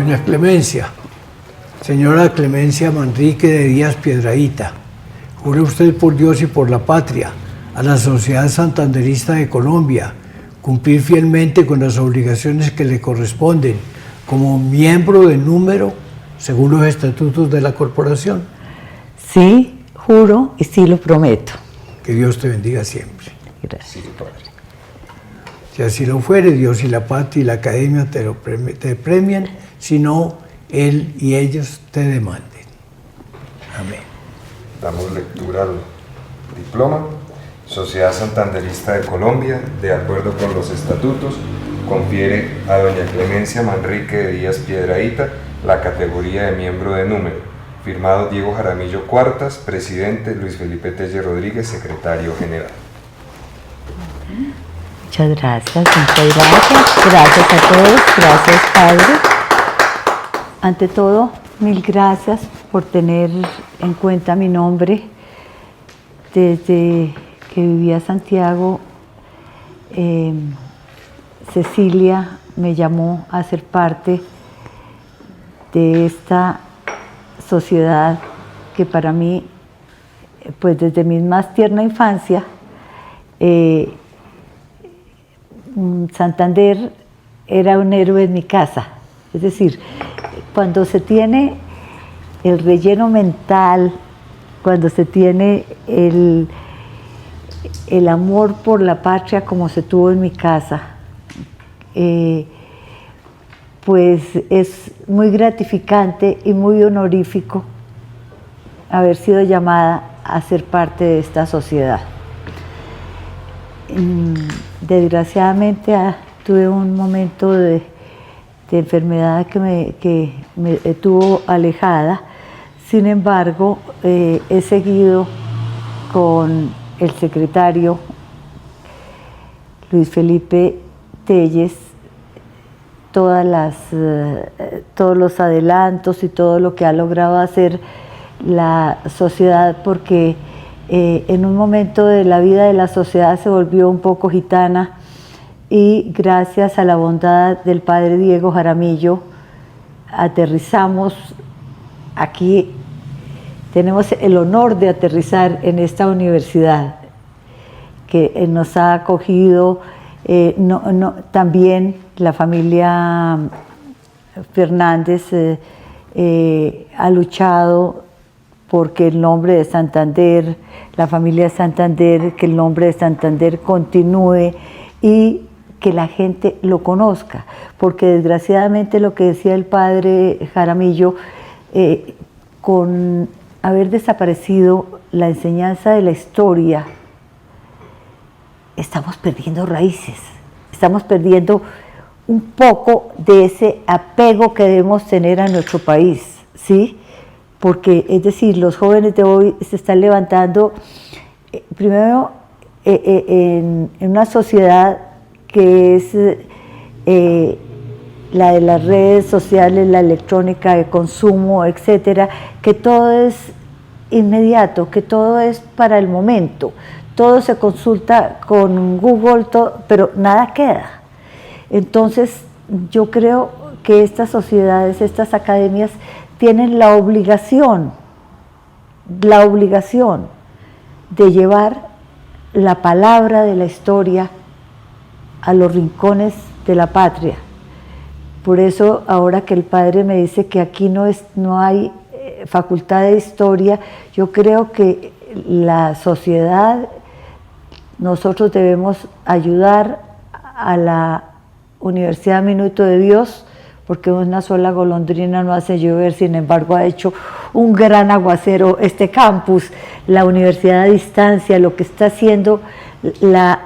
Doña Clemencia, señora Clemencia Manrique de Díaz Piedrahíta, jure usted por Dios y por la patria, a la Sociedad Santanderista de Colombia, cumplir fielmente con las obligaciones que le corresponden como miembro de número según los estatutos de la corporación. Sí, juro y sí lo prometo. Que Dios te bendiga siempre. Gracias. Sí, padre. Si así lo fuere, Dios y la patria y la academia te premian, si no, Él y ellos te demanden. Amén. Damos lectura al diploma. Sociedad Santanderista de Colombia, de acuerdo con los estatutos, confiere a doña Clemencia Manrique de Díaz Piedrahíta la categoría de miembro de número. Firmado Diego Jaramillo Cuartas, presidente, Luis Felipe Telle Rodríguez, secretario general. Muchas gracias, muchas gracias. Gracias a todos, gracias Padre. Ante todo, mil gracias por tener en cuenta mi nombre. Desde que vivía Santiago, Cecilia me llamó a ser parte de esta sociedad que para mí, pues desde mi más tierna infancia, Santander era un héroe en mi casa. Es decir, cuando se tiene el relleno mental, cuando se tiene el amor por la patria como se tuvo en mi casa, pues es muy gratificante y muy honorífico haber sido llamada a ser parte de esta sociedad. Desgraciadamente tuve un momento de enfermedad que me tuvo alejada. Sin embargo, he seguido con el secretario Luis Felipe Telles todos los adelantos y todo lo que ha logrado hacer la sociedad, porque en un momento de la vida de la sociedad se volvió un poco gitana, y gracias a la bondad del padre Diego Jaramillo aterrizamos aquí. Tenemos el honor de aterrizar en esta universidad que nos ha acogido. También la familia Fernández ha luchado porque el nombre de Santander, la familia Santander, que el nombre de Santander continúe y que la gente lo conozca, porque desgraciadamente lo que decía el padre Jaramillo, con haber desaparecido la enseñanza de la historia, estamos perdiendo raíces, estamos perdiendo un poco de ese apego que debemos tener a nuestro país, ¿sí? Porque, es decir, los jóvenes de hoy se están levantando, primero, en una sociedad que es la de las redes sociales, la electrónica de consumo, etcétera, que todo es inmediato, que todo es para el momento, todo se consulta con Google, pero nada queda. Entonces, yo creo que estas sociedades, estas academias, tienen la obligación de llevar la palabra de la historia a los rincones de la patria. Por eso, ahora que el padre me dice que aquí no hay facultad de historia, yo creo que la sociedad, nosotros debemos ayudar a la Universidad Minuto de Dios, porque una sola golondrina no hace llover. Sin embargo, ha hecho un gran aguacero este campus, la universidad a distancia, lo que está haciendo la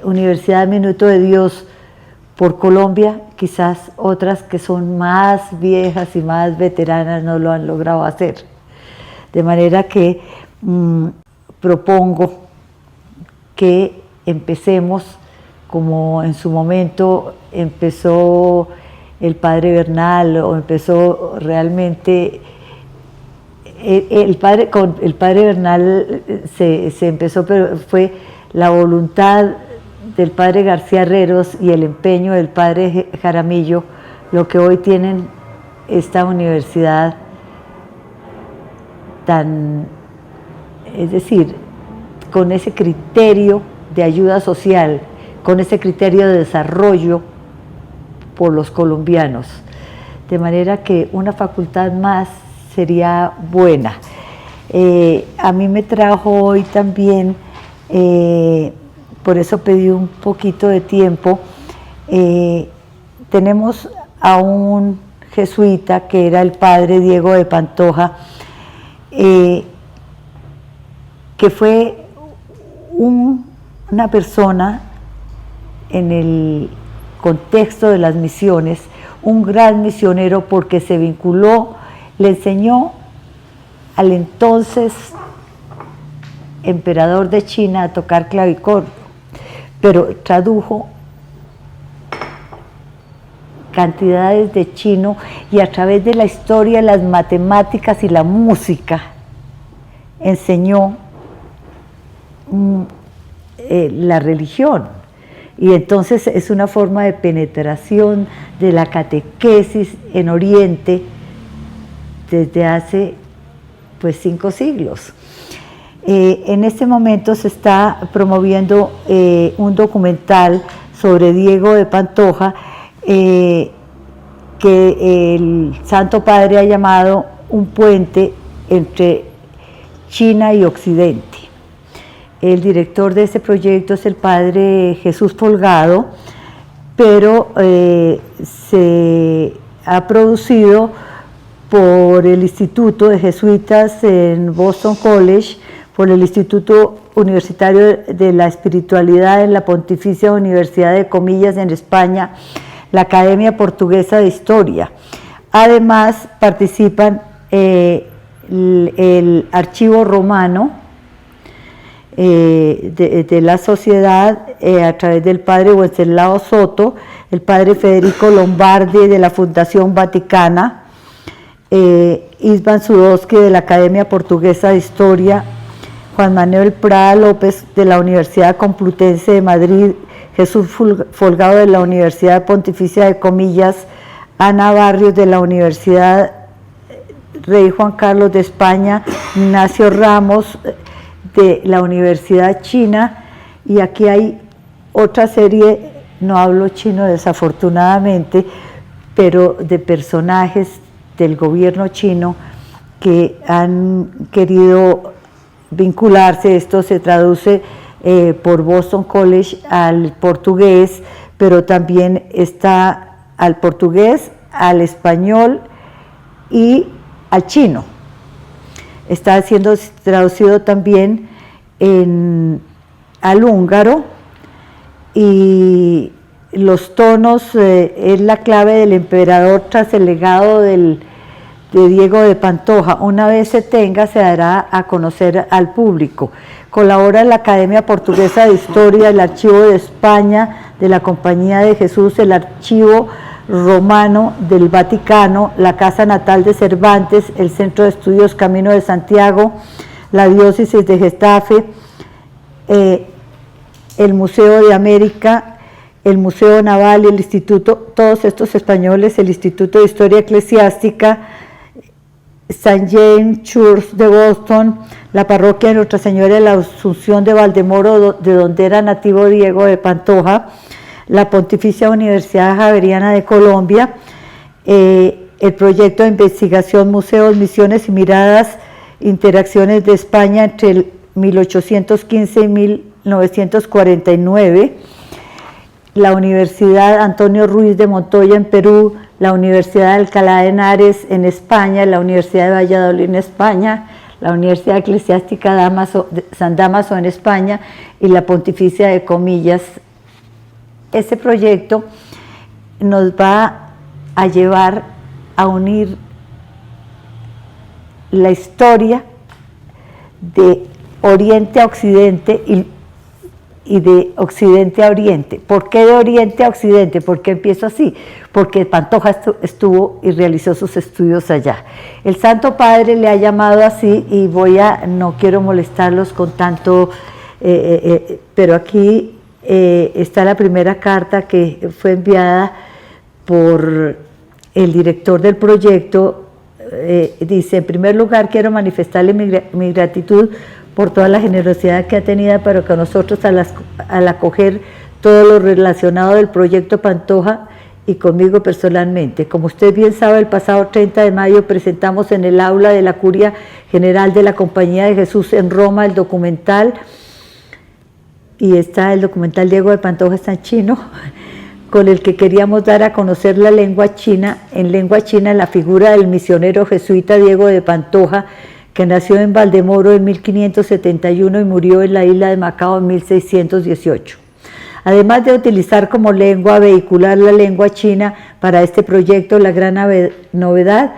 Universidad Minuto de Dios por Colombia. Quizás otras que son más viejas y más veteranas no lo han logrado hacer. De manera que propongo que empecemos como en su momento empezó el padre Bernal, o empezó realmente con el padre Bernal se empezó, pero fue la voluntad del padre García Herreros y el empeño del padre Jaramillo lo que hoy tienen esta universidad es decir, con ese criterio de ayuda social, con ese criterio de desarrollo por los colombianos. De manera que una facultad más sería buena. A mí me trajo hoy también, por eso pedí un poquito de tiempo, tenemos a un jesuita que era el padre Diego de Pantoja, que fue una persona en el contexto de las misiones, un gran misionero porque se vinculó, le enseñó al entonces emperador de China a tocar clavicordio, pero tradujo cantidades de chino y a través de la historia, las matemáticas y la música enseñó la religión. Y entonces es una forma de penetración de la catequesis en Oriente desde hace pues 5 siglos. En este momento se está promoviendo un documental sobre Diego de Pantoja que el Santo Padre ha llamado un puente entre China y Occidente. El director de este proyecto es el Padre Jesús Folgado, pero se ha producido por el Instituto de Jesuitas en Boston College, por el Instituto Universitario de la Espiritualidad en la Pontificia Universidad de Comillas en España, la Academia Portuguesa de Historia. Además participan el Archivo Romano de la Sociedad a través del Padre Wenceslao Soto, el Padre Federico Lombardi de la Fundación Vaticana, Isvan Sudowski de la Academia Portuguesa de Historia, Juan Manuel Prada López de la Universidad Complutense de Madrid, Jesús Folgado de la Universidad Pontificia de Comillas, Ana Barrios de la Universidad Rey Juan Carlos de España, Ignacio Ramos de la Universidad China, y aquí hay otra serie, no hablo chino desafortunadamente, pero de personajes del gobierno chino que han querido vincularse. Esto se traduce por Boston College al portugués, pero también está al portugués, al español y al chino. Está siendo traducido también al húngaro, y los tonos es la clave del emperador tras el legado de Diego de Pantoja. Una vez se tenga, se dará a conocer al público. Colabora la Academia Portuguesa de Historia, el Archivo de España de la Compañía de Jesús, el Archivo Romano del Vaticano, la Casa Natal de Cervantes, el Centro de Estudios Camino de Santiago, la Diócesis de Getafe, el Museo de América, el Museo Naval y el Instituto, todos estos españoles, el Instituto de Historia Eclesiástica, St. James Church de Boston, la parroquia de Nuestra Señora de la Asunción de Valdemoro, de donde era nativo Diego de Pantoja, la Pontificia Universidad Javeriana de Colombia, el proyecto de investigación Museos, Misiones y Miradas, Interacciones de España entre el 1815 y 1949, la Universidad Antonio Ruiz de Montoya en Perú, la Universidad de Alcalá de Henares en España, la Universidad de Valladolid en España, la Universidad Eclesiástica San Dámaso en España y la Pontificia de Comillas. Este proyecto nos va a llevar a unir la historia de Oriente a Occidente y de Occidente a Oriente. ¿Por qué de Oriente a Occidente? ¿Por qué empiezo así? Porque Pantoja estuvo y realizó sus estudios allá. El Santo Padre le ha llamado así, y no quiero molestarlos con tanto, pero aquí está la primera carta que fue enviada por el director del proyecto dice: en primer lugar quiero manifestarle mi gratitud por toda la generosidad que ha tenido para con nosotros al acoger todo lo relacionado del proyecto Pantoja y conmigo personalmente. Como usted bien sabe, el pasado 30 de mayo presentamos en el aula de la Curia General de la Compañía de Jesús en Roma el documental, y está el documental Diego de Pantoja, está en chino, con el que queríamos dar a conocer la lengua china, en la figura del misionero jesuita Diego de Pantoja, que nació en Valdemoro en 1571 y murió en la isla de Macao en 1618. Además de utilizar como lengua vehicular la lengua china para este proyecto, la gran novedad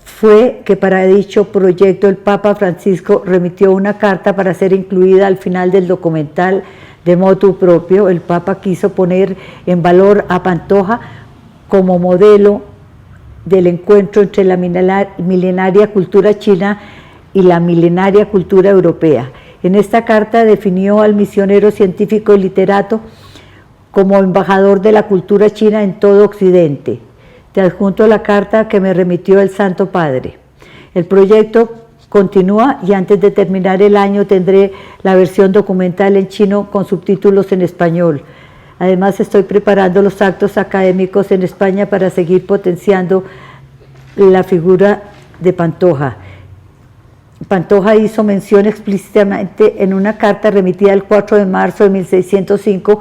fue que para dicho proyecto el Papa Francisco remitió una carta para ser incluida al final del documental de motu propio. El Papa quiso poner en valor a Pantoja como modelo del encuentro entre la milenaria cultura china y la milenaria cultura europea. En esta carta definió al misionero científico y literato como embajador de la cultura china en todo Occidente. Te adjunto la carta que me remitió el Santo Padre. El proyecto continúa y antes de terminar el año tendré la versión documental en chino con subtítulos en español. Además estoy preparando los actos académicos en España para seguir potenciando la figura de Pantoja. Pantoja hizo mención explícitamente en una carta remitida el 4 de marzo de 1605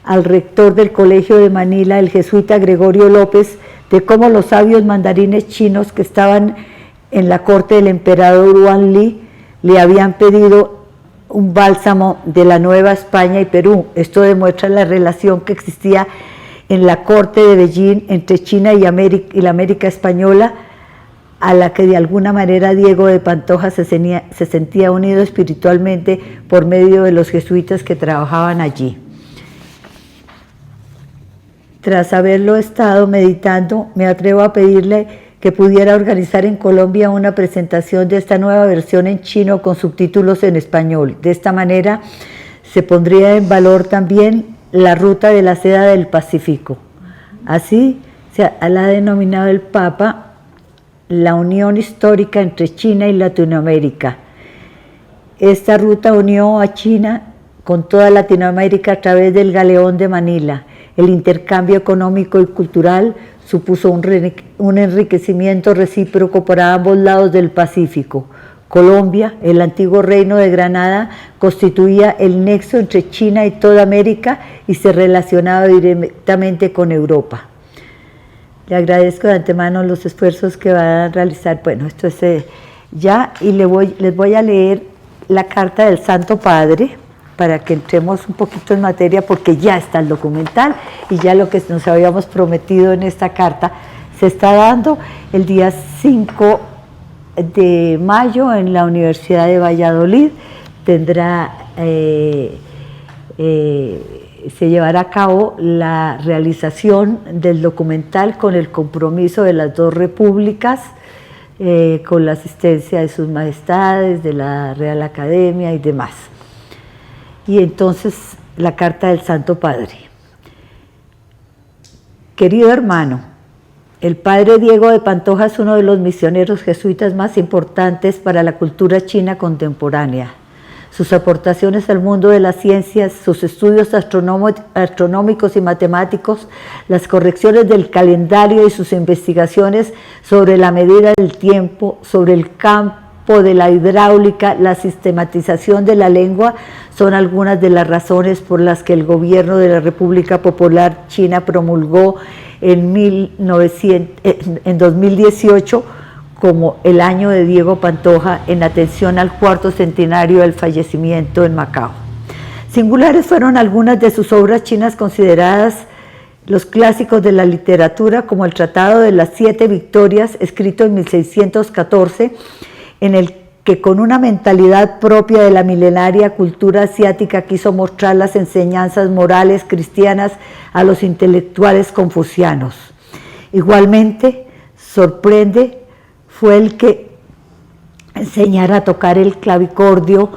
al rector del Colegio de Manila, el jesuita Gregorio López, de cómo los sabios mandarines chinos que estaban en la corte del emperador Yuan Li le habían pedido un bálsamo de la Nueva España y Perú. Esto demuestra la relación que existía en la corte de Beijing entre China y la América española, a la que de alguna manera Diego de Pantoja se sentía unido espiritualmente por medio de los jesuitas que trabajaban allí. Tras haberlo estado meditando, me atrevo a pedirle que pudiera organizar en Colombia una presentación de esta nueva versión en chino con subtítulos en español. De esta manera se pondría en valor también la ruta de la seda del Pacífico. Así se la ha denominado el Papa la unión histórica entre China y Latinoamérica. Esta ruta unió a China con toda Latinoamérica a través del Galeón de Manila. El intercambio económico y cultural supuso un enriquecimiento recíproco para ambos lados del Pacífico. Colombia, el antiguo reino de Granada, constituía el nexo entre China y toda América y se relacionaba directamente con Europa. Le agradezco de antemano los esfuerzos que van a realizar. Bueno, esto es ya, y les voy a leer la carta del Santo Padre, para que entremos un poquito en materia, porque ya está el documental y ya lo que nos habíamos prometido en esta carta se está dando el día 5 de mayo en la Universidad de Valladolid. Se llevará a cabo la realización del documental con el compromiso de las dos repúblicas, con la asistencia de sus majestades, de la Real Academia y demás. Y entonces la carta del Santo Padre. Querido hermano, el padre Diego de Pantoja es uno de los misioneros jesuitas más importantes para la cultura china contemporánea. Sus aportaciones al mundo de las ciencias, sus estudios astronómicos y matemáticos, las correcciones del calendario y sus investigaciones sobre la medida del tiempo, sobre el campo de la hidráulica, la sistematización de la lengua, son algunas de las razones por las que el gobierno de la República Popular China promulgó en 2018 como el año de Diego Pantoja en atención al 4º centenario del fallecimiento en Macao. Singulares fueron algunas de sus obras chinas consideradas los clásicos de la literatura, como el Tratado de las 7 Victorias, escrito en 1614, en el que con una mentalidad propia de la milenaria cultura asiática quiso mostrar las enseñanzas morales cristianas a los intelectuales confucianos. Igualmente, sorprende fue el que enseñara a tocar el clavicordio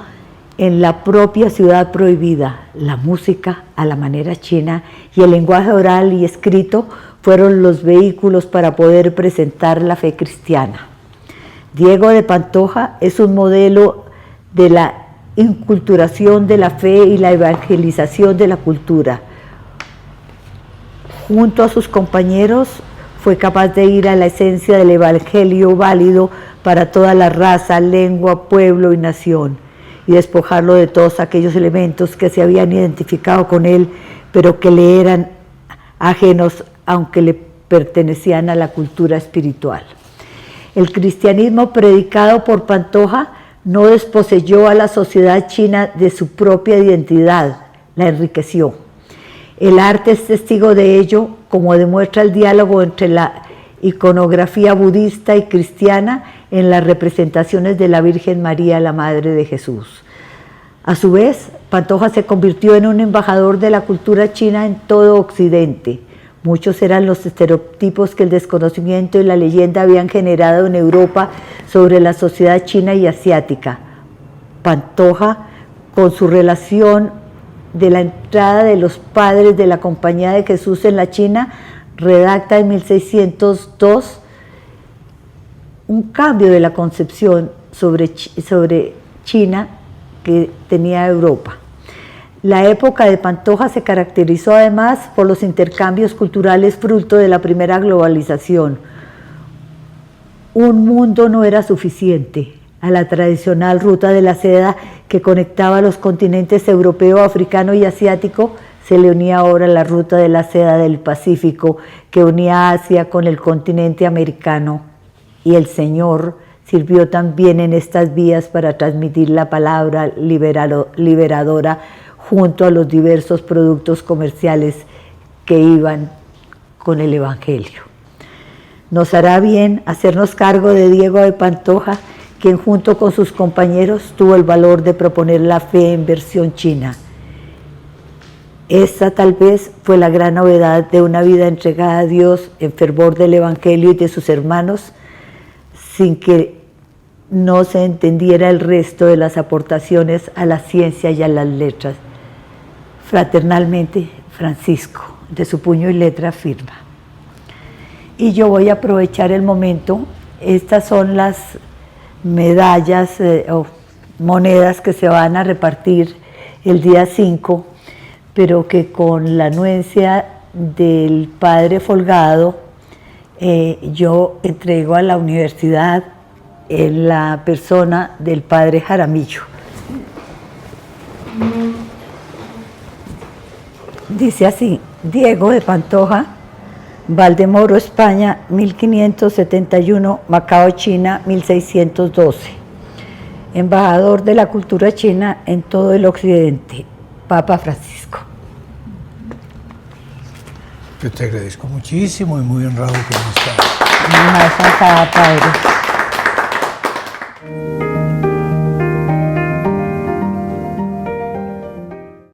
en la propia ciudad prohibida, la música a la manera china y el lenguaje oral y escrito fueron los vehículos para poder presentar la fe cristiana. Diego de Pantoja es un modelo de la inculturación de la fe y la evangelización de la cultura. Junto a sus compañeros fue capaz de ir a la esencia del evangelio válido para toda la raza, lengua, pueblo y nación, y despojarlo de todos aquellos elementos que se habían identificado con él, pero que le eran ajenos, aunque le pertenecían a la cultura espiritual. El cristianismo predicado por Pantoja no desposeyó a la sociedad china de su propia identidad, la enriqueció. El arte es testigo de ello, como demuestra el diálogo entre la iconografía budista y cristiana en las representaciones de la Virgen María, la Madre de Jesús. A su vez, Pantoja se convirtió en un embajador de la cultura china en todo Occidente. Muchos eran los estereotipos que el desconocimiento y la leyenda habían generado en Europa sobre la sociedad china y asiática. Pantoja, con su relación de la entrada de los padres de la Compañía de Jesús en la China, redacta en 1602 un cambio de la concepción sobre China que tenía Europa. La época de Pantoja se caracterizó además por los intercambios culturales fruto de la primera globalización. Un mundo no era suficiente. A la tradicional ruta de la seda que conectaba los continentes europeo, africano y asiático, se le unía ahora la ruta de la seda del Pacífico que unía Asia con el continente americano, y el Señor sirvió también en estas vías para transmitir la palabra liberadora junto a los diversos productos comerciales que iban con el Evangelio. Nos hará bien hacernos cargo de Diego de Pantoja, quien junto con sus compañeros tuvo el valor de proponer la fe en versión china. Esta tal vez fue la gran novedad de una vida entregada a Dios en fervor del Evangelio y de sus hermanos, sin que no se entendiera el resto de las aportaciones a la ciencia y a las letras. Fraternalmente, Francisco, de su puño y letra firma. Y yo voy a aprovechar el momento. Estas son las medallas o monedas que se van a repartir el día 5, pero que con la anuencia del padre Folgado yo entrego a la universidad en la persona del padre Jaramillo. Dice así: Diego de Pantoja, Valdemoro, España, 1571, Macao, China, 1612. Embajador de la cultura china en todo el occidente, Papa Francisco. Yo te agradezco muchísimo y muy honrado que me estás. Más acá, padre.